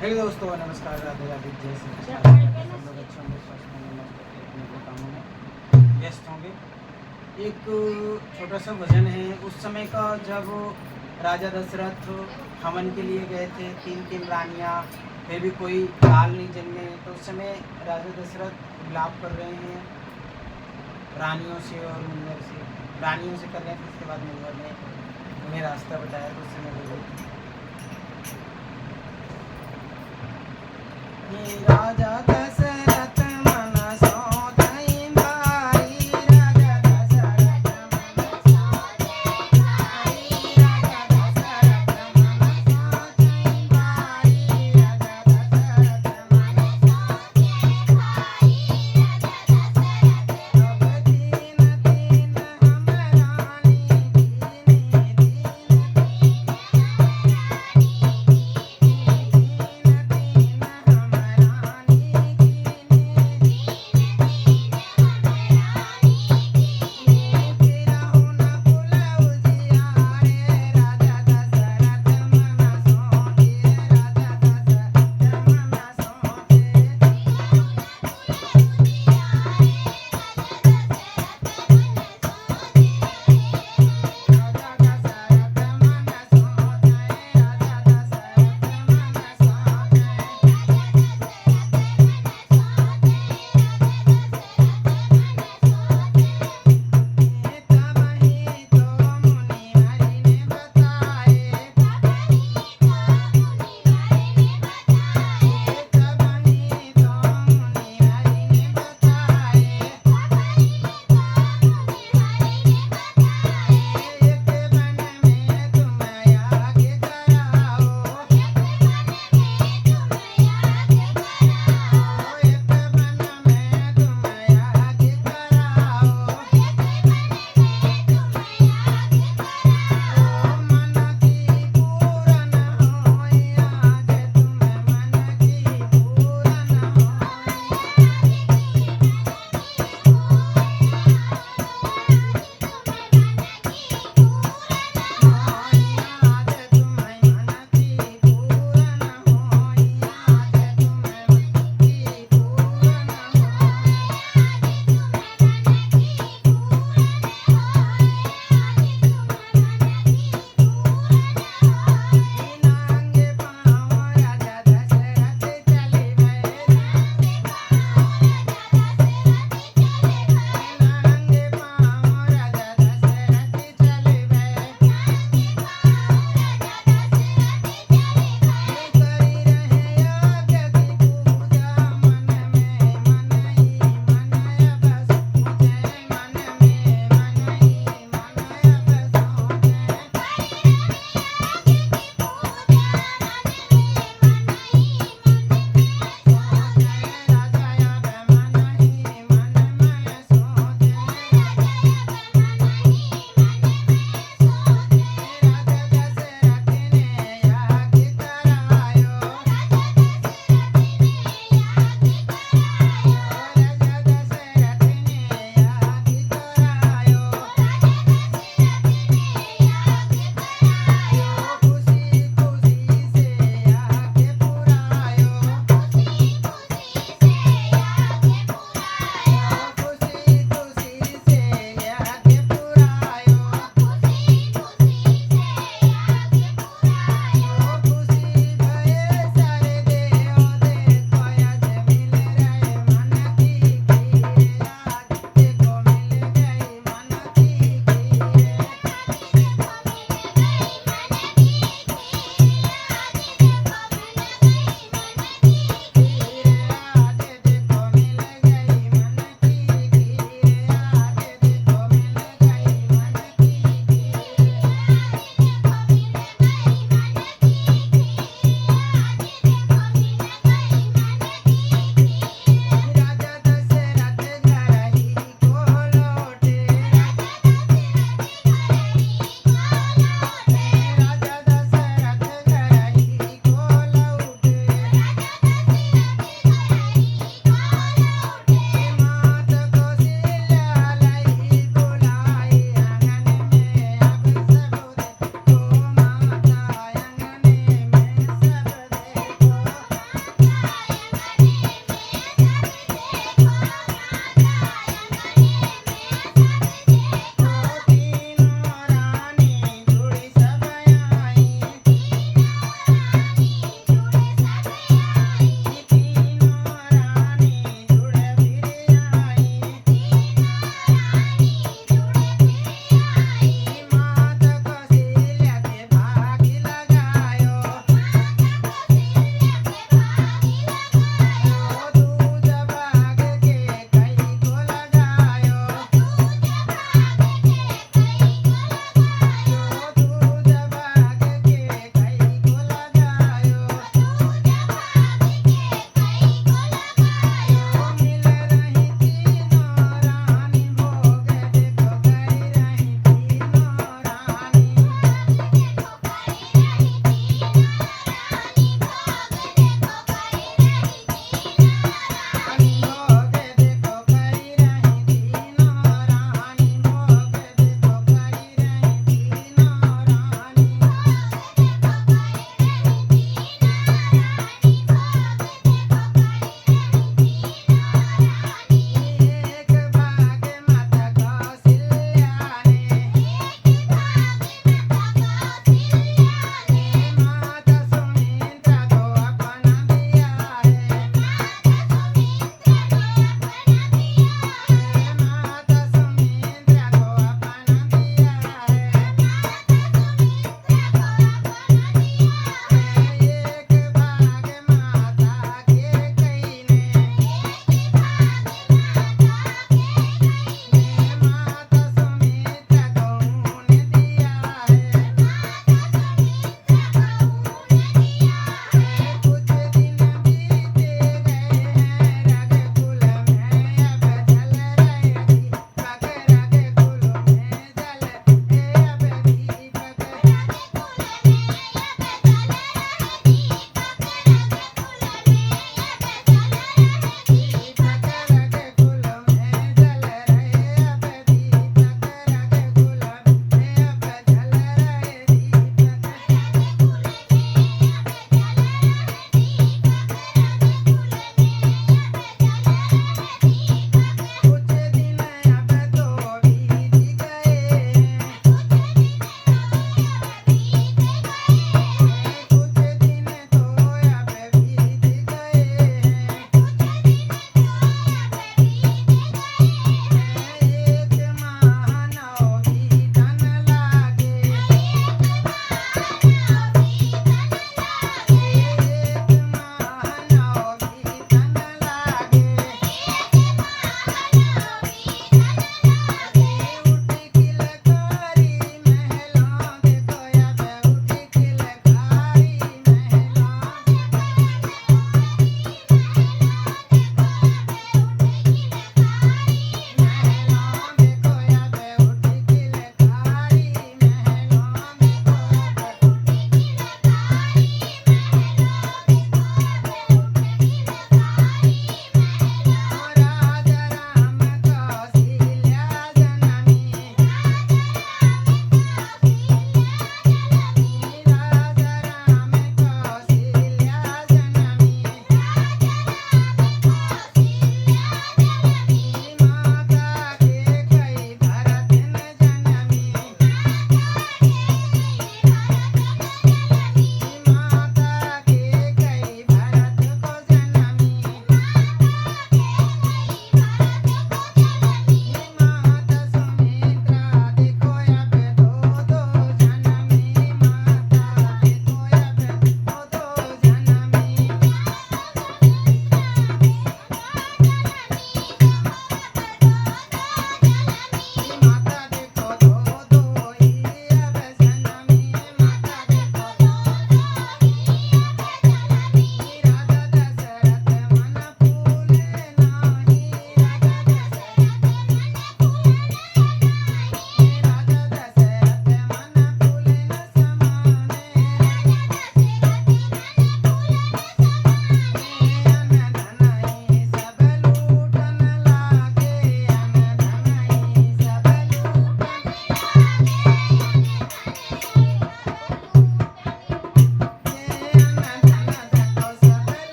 Hello दोस्तों, नमस्कार, राधे राधे, जय श्री कृष्ण। सब लोग अच्छे होंगे, स्वस्थ होंगे, मस्त होंगे, अपने अपने कामों में व्यस्त होंगे। एक छोटा सा भजन है उस समय का, जब राजा दशरथ हवन के लिए गए थे, तीन तीन रानियाँ, फिर भी कोई लाल नहीं जन्मे। तो उस समय राजा दशरथ विलाप कर रहे हैं रानियों से और मुनिवर से। रानियों से कर रहे हैं, फिर उसके बाद मुनिवर ने उन्हें रास्ता बताया। तो उस समय बोले, राजा दशरथ मन सोधई भाई, राजा दशरथ मन सोधई भाई, राजा दशरथ मन सोधई भाई, राजा दशरथ मन सोधई भाई, राजा दशरथ। अब तीन तीन हम रानी, तीन तीन हम रानी, तीन तीन हम रानी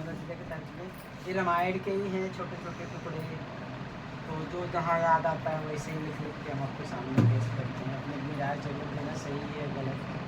नज़रिए के तर्ज में ये रामायण के ही हैं छोटे छोटे टुकड़े। तो जो जहाँ याद आता है वैसे ही लिख लिख के हम आपके सामने पेश करते हैं। अपनी अपनी राय जरूर देना, सही है गलत।